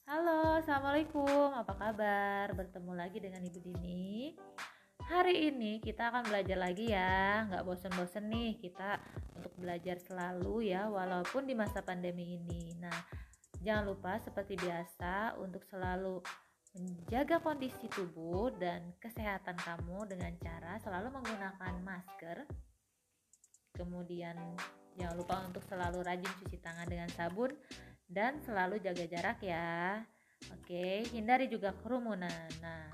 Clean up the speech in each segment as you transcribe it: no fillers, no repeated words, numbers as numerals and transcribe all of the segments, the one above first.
Halo, Assalamualaikum. Apa kabar? Bertemu lagi dengan Ibu Dini. Hari ini kita akan belajar lagi ya. Nggak bosen-bosen nih kita untuk belajar selalu ya, walaupun di masa pandemi ini. Nah, jangan lupa seperti biasa untuk selalu menjaga kondisi tubuh dan kesehatan kamu dengan cara selalu menggunakan masker. Kemudian jangan lupa untuk selalu rajin cuci tangan dengan sabun dan selalu jaga jarak ya. Oke, hindari juga kerumunan. Nah,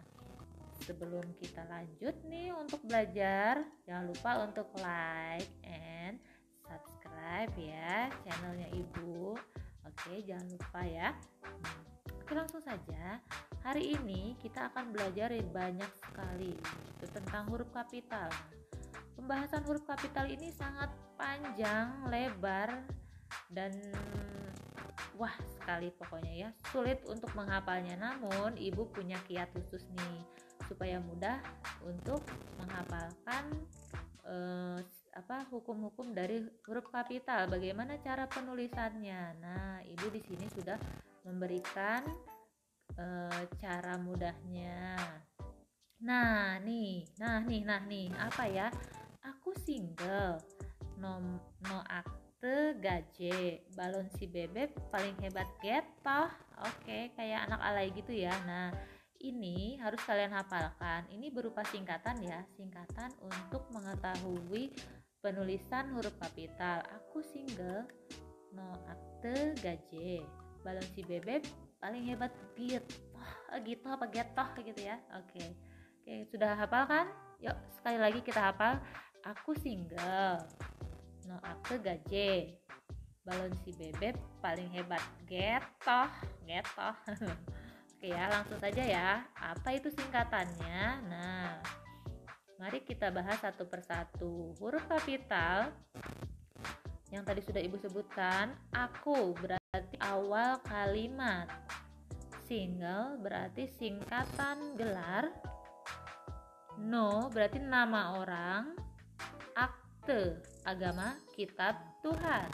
sebelum kita lanjut nih untuk belajar, jangan lupa untuk like and subscribe ya channelnya Ibu. Oke, jangan lupa ya. Oke, langsung saja. Hari ini kita akan belajar banyak sekali itu tentang huruf kapital. Pembahasan huruf kapital ini sangat panjang, lebar, dan wah sekali pokoknya ya, sulit untuk menghafalnya. Namun ibu punya kiat khusus nih supaya mudah untuk menghafalkan hukum-hukum dari huruf kapital. Bagaimana cara penulisannya? Nah, ibu di sini sudah memberikan cara mudahnya. Nah nih, apa ya? Aku single, no akte gaje, balon si bebek paling hebat getoh. Oke, kayak anak alay gitu ya. Nah, ini harus kalian hafalkan. Ini berupa singkatan ya, singkatan untuk mengetahui penulisan huruf kapital. Aku single, no akte gaje, balon si bebek paling hebat gitu apa getoh gitu ya. Oke, sudah hafal kan? Yuk sekali lagi kita hafal. Aku single, no akte gaje, balon si bebek paling hebat getoh. Oke ya, langsung saja ya. Apa itu singkatannya? Nah, mari kita bahas satu persatu. Huruf kapital yang tadi sudah ibu sebutkan. Aku berarti awal kalimat, single berarti singkatan gelar, no berarti nama orang, akte agama, kitab Tuhan.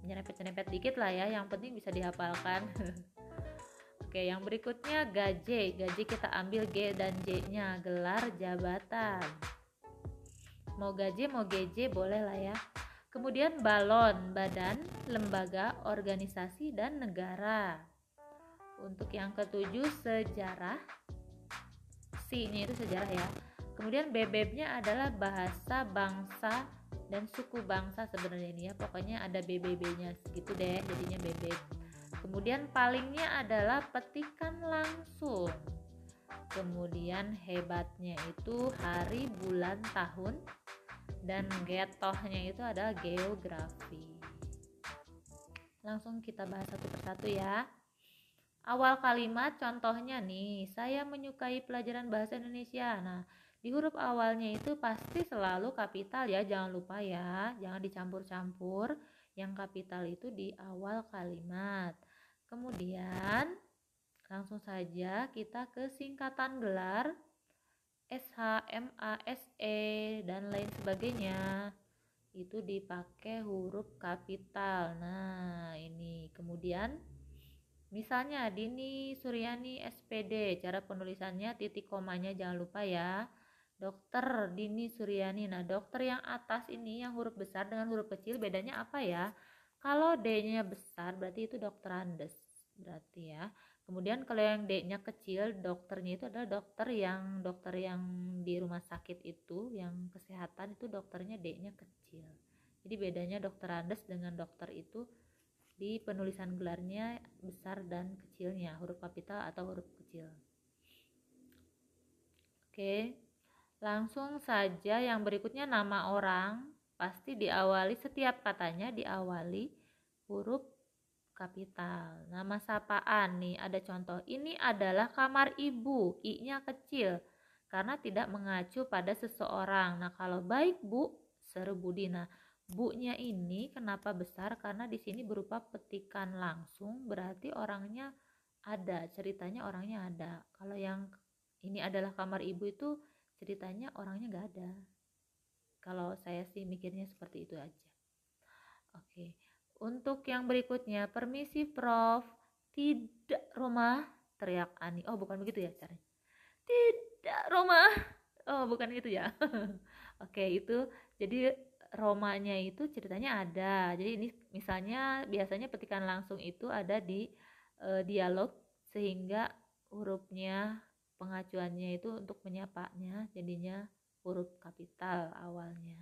Nyerempet-nyerempet dikit lah ya, yang penting bisa dihafalkan. Oke, yang berikutnya gaje kita ambil G dan J nya, gelar jabatan. Mau gaje mau GJ boleh lah ya. Kemudian balon, badan, lembaga, organisasi, dan negara. Untuk yang ketujuh sejarah, C-nya itu sejarah ya. Kemudian bebebnya adalah bahasa, bangsa, dan suku bangsa sebenarnya ini ya. Pokoknya ada BBB-nya segitu deh, jadinya bebeb. Kemudian palingnya adalah petikan langsung. Kemudian hebatnya itu hari, bulan, tahun, dan getohnya itu adalah geografi. Langsung kita bahas satu persatu ya. Awal kalimat contohnya nih, saya menyukai pelajaran bahasa Indonesia. Nah, di huruf awalnya itu pasti selalu kapital ya, jangan lupa ya, jangan dicampur-campur. Yang kapital itu di awal kalimat. Kemudian langsung saja kita ke singkatan gelar, SH, MA, SE, dan lain sebagainya. Itu dipakai huruf kapital. Nah, ini kemudian misalnya Dini Suryani SPD, cara penulisannya titik komanya jangan lupa ya. Dokter Dini Suryani. Nah, dokter yang atas ini yang huruf besar dengan huruf kecil bedanya apa ya? Kalau D-nya besar berarti itu dokter Andes berarti ya. Kemudian kalau yang D-nya kecil, dokternya itu adalah dokter yang di rumah sakit itu, yang kesehatan itu dokternya D-nya kecil. Jadi bedanya dokter Andes dengan dokter itu di penulisan gelarnya besar dan kecilnya, huruf kapital atau huruf kecil. Oke, langsung saja yang berikutnya nama orang, pasti diawali setiap katanya diawali huruf kapital. Nama sapaan nih, ada contoh. Ini adalah kamar ibu, I-nya kecil karena tidak mengacu pada seseorang. Nah, kalau baik Bu, seru Budi. Nah, Bu-nya ini kenapa besar? Karena di sini berupa petikan langsung, berarti orangnya ada, ceritanya orangnya ada. Kalau yang ini adalah kamar ibu itu ceritanya orangnya nggak ada. Kalau saya sih mikirnya seperti itu aja. Oke. Untuk yang berikutnya, permisi Prof, Tidak, Roma, teriak Ani. Oh, bukan begitu ya caranya. Tidak, Roma. Oh, bukan itu ya. Oke, itu jadi Romanya itu ceritanya ada. Jadi ini misalnya biasanya petikan langsung itu ada di dialog, sehingga hurufnya pengacuannya itu untuk menyapanya jadinya huruf kapital awalnya.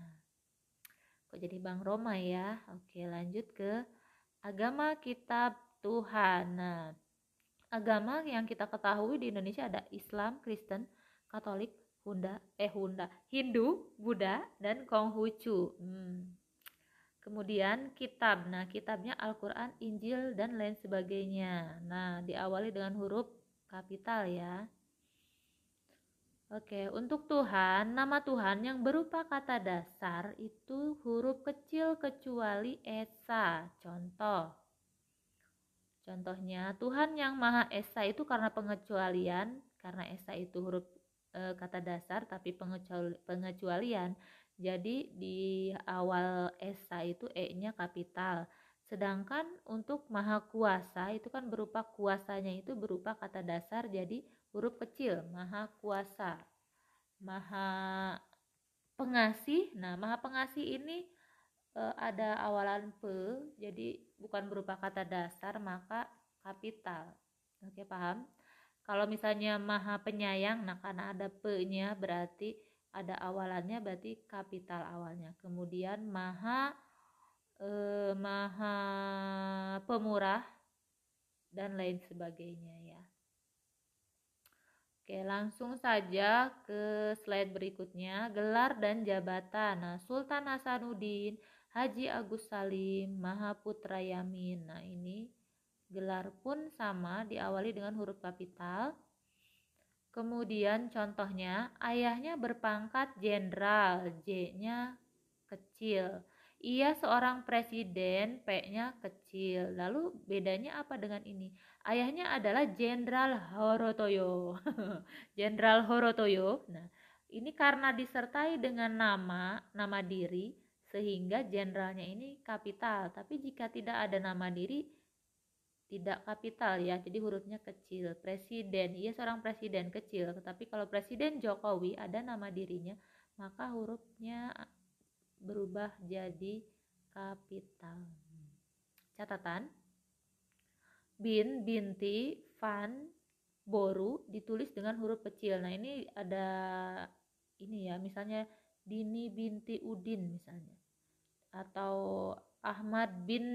Kok jadi Bang Roma ya? Oke, lanjut ke agama kitab Tuhan. Nah, agama yang kita ketahui di Indonesia ada Islam, Kristen, Katolik, Hindu, Buddha, dan Konghucu. Kemudian kitab. Nah, kitabnya Al-Quran, Injil, dan lain sebagainya. Nah, diawali dengan huruf kapital ya. Oke, untuk Tuhan, nama Tuhan yang berupa kata dasar itu huruf kecil kecuali Esa. Contohnya, Tuhan yang Maha Esa itu karena pengecualian, karena Esa itu huruf kata dasar tapi pengecualian. Jadi di awal Esa itu E-nya kapital. Sedangkan untuk Maha Kuasa itu kan berupa kuasanya itu berupa kata dasar jadi huruf kecil, Maha Kuasa. Maha Pengasih. Nah, Maha Pengasih ini ada awalan pe, jadi bukan berupa kata dasar maka kapital. Oke, paham? Kalau misalnya Maha Penyayang, nah karena ada pe-nya berarti ada awalannya, berarti kapital awalnya. Kemudian Maha Pemurah dan lain sebagainya ya. Oke, langsung saja ke slide berikutnya, gelar dan jabatan. Nah, Sultan Hasanuddin, Haji Agus Salim, Mahaputra Yamin. Nah, ini gelar pun sama, diawali dengan huruf kapital. Kemudian contohnya, ayahnya berpangkat jenderal, J-nya kecil. Ia seorang presiden, P-nya kecil. Lalu bedanya apa dengan ini? Ayahnya adalah Jenderal Horotoyo. Jenderal Horotoyo. Nah, ini karena disertai dengan nama diri, sehingga jenderalnya ini kapital. Tapi jika tidak ada nama diri, tidak kapital ya, jadi hurufnya kecil. Presiden, ia seorang presiden kecil. Tetapi kalau Presiden Jokowi ada nama dirinya, maka hurufnya berubah jadi kapital. Catatan, bin, binti, fan, boru ditulis dengan huruf kecil. Nah, ini ada ini ya, misalnya Dini binti Udin misalnya, atau Ahmad bin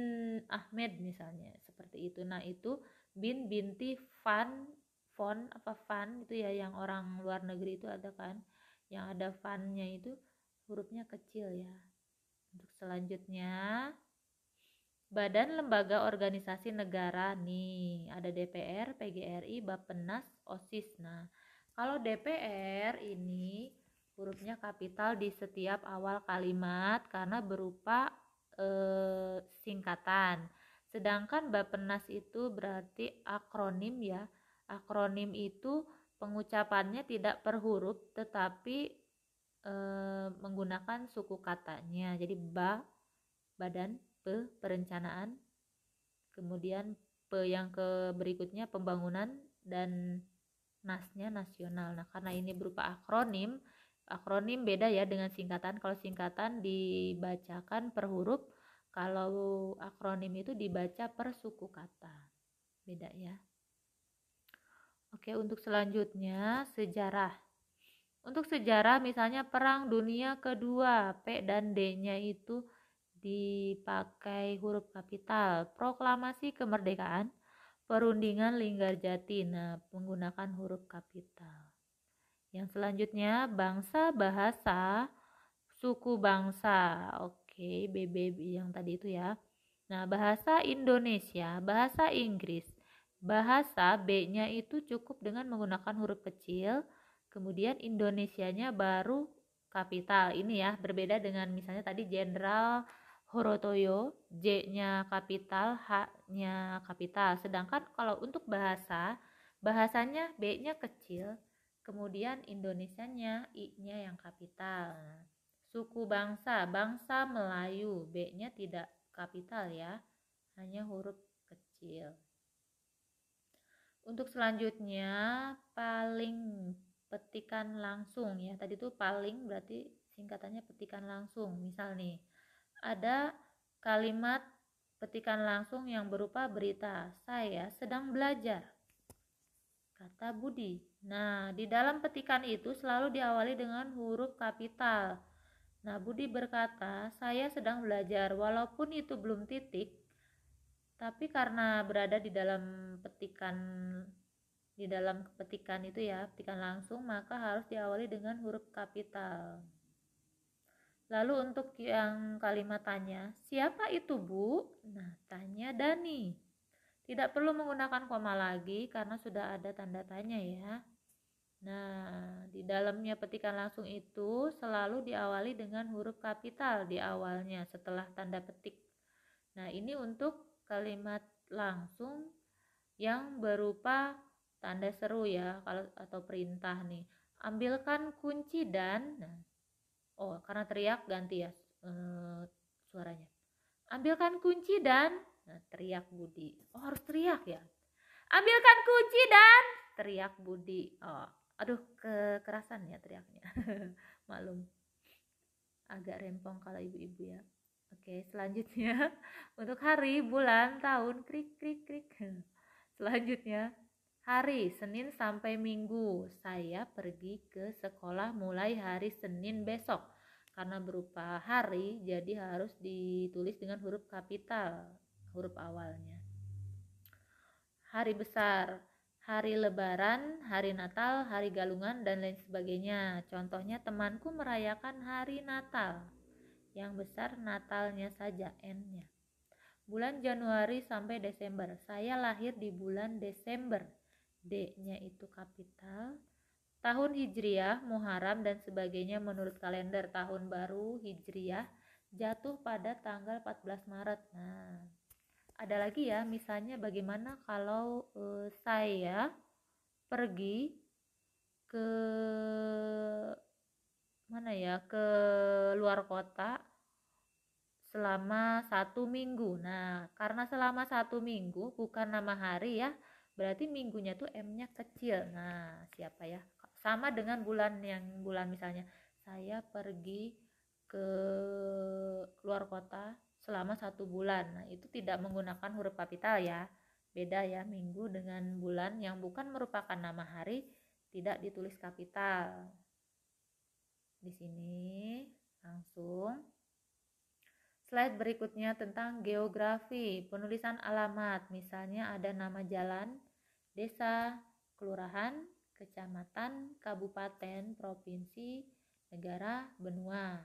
Ahmed misalnya, seperti itu. Nah, itu bin, binti, fan itu ya, yang orang luar negeri itu ada kan, yang ada fan-nya itu hurufnya kecil ya. Untuk selanjutnya, badan lembaga organisasi negara nih, ada DPR, PGRI, Bappenas, OSIS. Nah, kalau DPR ini hurufnya kapital di setiap awal kalimat karena berupa singkatan. Sedangkan Bappenas itu berarti akronim ya. Akronim itu pengucapannya tidak per huruf tetapi menggunakan suku katanya. Jadi badan, pe perencanaan, kemudian pe yang ke berikutnya pembangunan, dan nasnya nasional. Nah, karena ini berupa akronim beda ya dengan singkatan. Kalau singkatan dibacakan per huruf, kalau akronim itu dibaca per suku kata. Beda ya. Oke, untuk selanjutnya sejarah. Untuk sejarah misalnya Perang Dunia Kedua, P dan D-nya itu dipakai huruf kapital. Proklamasi Kemerdekaan, Perundingan Linggarjati, nah menggunakan huruf kapital. Yang selanjutnya bangsa, bahasa, suku bangsa. Oke, BB yang tadi itu ya. Nah, bahasa Indonesia, bahasa Inggris, bahasa B-nya itu cukup dengan menggunakan huruf kecil, kemudian Indonesianya baru kapital. Ini ya, berbeda dengan misalnya tadi Jenderal Horotoyo, J-nya kapital, H-nya kapital. Sedangkan kalau untuk bahasanya B-nya kecil, kemudian Indonesianya I-nya yang kapital. Suku bangsa, bangsa Melayu, B-nya tidak kapital ya, hanya huruf kecil. Untuk selanjutnya paling petikan langsung ya. Tadi tuh paling berarti singkatannya petikan langsung. Misal nih, ada kalimat petikan langsung yang berupa berita, "Saya sedang belajar," kata Budi. Nah, di dalam petikan itu selalu diawali dengan huruf kapital. Nah, Budi berkata, "Saya sedang belajar," walaupun itu belum titik, tapi karena berada di dalam petikan itu ya, petikan langsung, maka harus diawali dengan huruf kapital. Lalu untuk yang kalimat tanya, "Siapa itu, Bu?" Nah, tanya Dani. Tidak perlu menggunakan koma lagi karena sudah ada tanda tanya ya. Nah, di dalamnya petikan langsung itu selalu diawali dengan huruf kapital di awalnya setelah tanda petik. Nah, ini untuk kalimat langsung yang berupa tanda seru ya, kalau atau perintah nih. Ambilkan kunci dan, nah, karena teriak ganti ya suaranya. Ambilkan kunci dan, nah, teriak Budi. Harus teriak ya. Ambilkan kunci dan, teriak Budi. Aduh, kekerasan ya teriaknya. Maklum, agak rempong kalau ibu-ibu ya. Oke, selanjutnya untuk hari, bulan, tahun, krik krik krik. Selanjutnya, hari Senin sampai Minggu. Saya pergi ke sekolah mulai hari Senin besok. Karena berupa hari, jadi harus ditulis dengan huruf kapital, huruf awalnya. Hari besar, hari lebaran, hari Natal, hari galungan, dan lain sebagainya. Contohnya, temanku merayakan hari Natal. Yang besar Natalnya saja, N-nya. Bulan Januari sampai Desember. Saya lahir di bulan Desember. D-nya itu kapital. Tahun Hijriah, Muharram, dan sebagainya menurut kalender tahun baru Hijriah jatuh pada tanggal 14 Maret. Nah, ada lagi ya, misalnya bagaimana kalau saya pergi ke mana ya, ke luar kota selama 1 minggu. Nah, karena selama 1 minggu bukan nama hari ya, berarti minggunya tuh M-nya kecil. Nah, siapa ya? Sama dengan bulan misalnya saya pergi ke luar kota selama 1 bulan. Nah, itu tidak menggunakan huruf kapital ya. Beda ya, minggu dengan bulan yang bukan merupakan nama hari tidak ditulis kapital. Di sini langsung slide berikutnya tentang geografi, penulisan alamat. Misalnya ada nama jalan, desa, kelurahan, kecamatan, kabupaten, provinsi, negara, benua.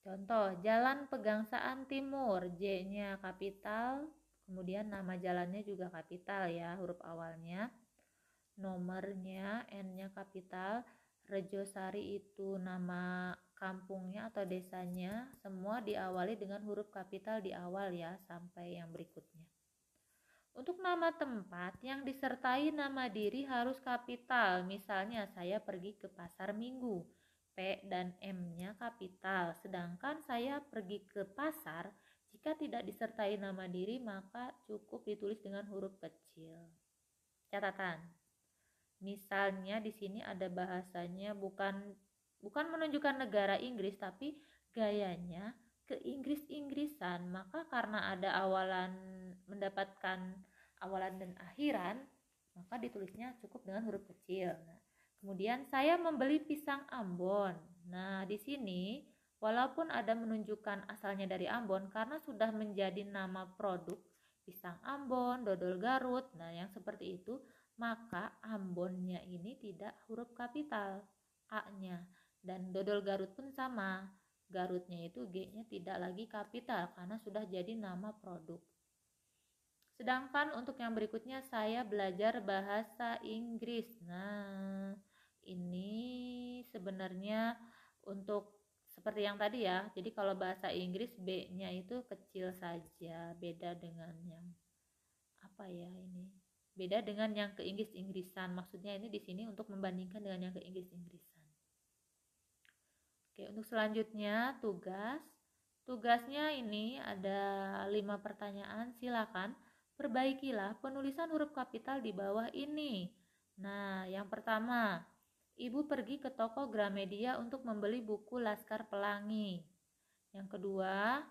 Contoh, Jalan Pegangsaan Timur, J-nya kapital, kemudian nama jalannya juga kapital ya, huruf awalnya. Nomornya, N-nya kapital. Rejosari itu nama kampungnya atau desanya, semua diawali dengan huruf kapital di awal ya, sampai yang berikutnya. Untuk nama tempat yang disertai nama diri harus kapital. Misalnya saya pergi ke pasar Minggu, P dan M-nya kapital. Sedangkan saya pergi ke pasar, jika tidak disertai nama diri maka cukup ditulis dengan huruf kecil. Catatan. Misalnya di sini ada bahasanya bukan menunjukkan negara Inggris tapi gayanya ke Inggris-Inggrisan, maka karena ada mendapatkan awalan dan akhiran, maka ditulisnya cukup dengan huruf kecil. Nah, kemudian saya membeli pisang Ambon. Nah, di sini walaupun ada menunjukkan asalnya dari Ambon, karena sudah menjadi nama produk pisang Ambon, dodol Garut, nah yang seperti itu, maka Ambonnya ini tidak huruf kapital, A-nya. Dan dodol Garut pun sama, Garutnya itu G-nya tidak lagi kapital karena sudah jadi nama produk. Sedangkan untuk yang berikutnya saya belajar bahasa Inggris. Nah, ini sebenarnya untuk seperti yang tadi ya. Jadi kalau bahasa Inggris B-nya itu kecil saja, beda dengan yang apa ya ini? Beda dengan yang ke Inggris-Inggrisan. Maksudnya ini di sini untuk membandingkan dengan yang ke Inggris-Inggrisan. Oke, untuk selanjutnya tugas. Tugasnya ini ada 5 pertanyaan. Silakan perbaikilah penulisan huruf kapital di bawah ini. Nah, yang pertama, Ibu pergi ke toko Gramedia untuk membeli buku Laskar Pelangi. Yang kedua,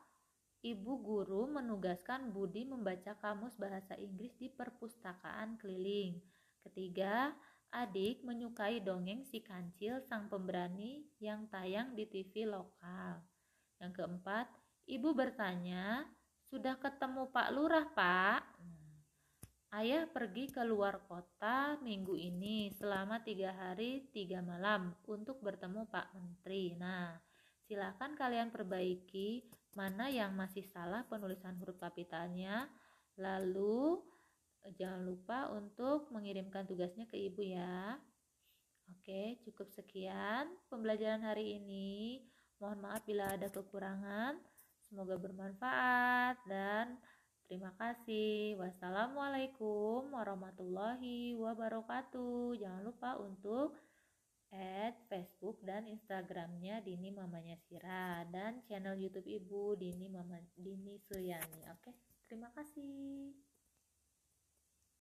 Ibu guru menugaskan Budi membaca kamus bahasa Inggris di perpustakaan keliling. Ketiga, adik menyukai dongeng Si Kancil Sang Pemberani yang tayang di TV lokal. Yang keempat, Ibu bertanya, sudah ketemu Pak Lurah, Pak? Ayah pergi ke luar kota minggu ini selama 3 hari 3 malam untuk bertemu Pak Menteri. Nah, silakan kalian perbaiki mana yang masih salah penulisan huruf kapitalnya. Lalu jangan lupa untuk mengirimkan tugasnya ke ibu ya. Oke, cukup sekian pembelajaran hari ini. Mohon maaf bila ada kekurangan. Semoga bermanfaat dan terima kasih. Wassalamualaikum warahmatullahi wabarakatuh. Jangan lupa untuk add Facebook dan Instagramnya Dini Mamanya Sira dan channel YouTube Ibu Dini Suyani. Oke, terima kasih.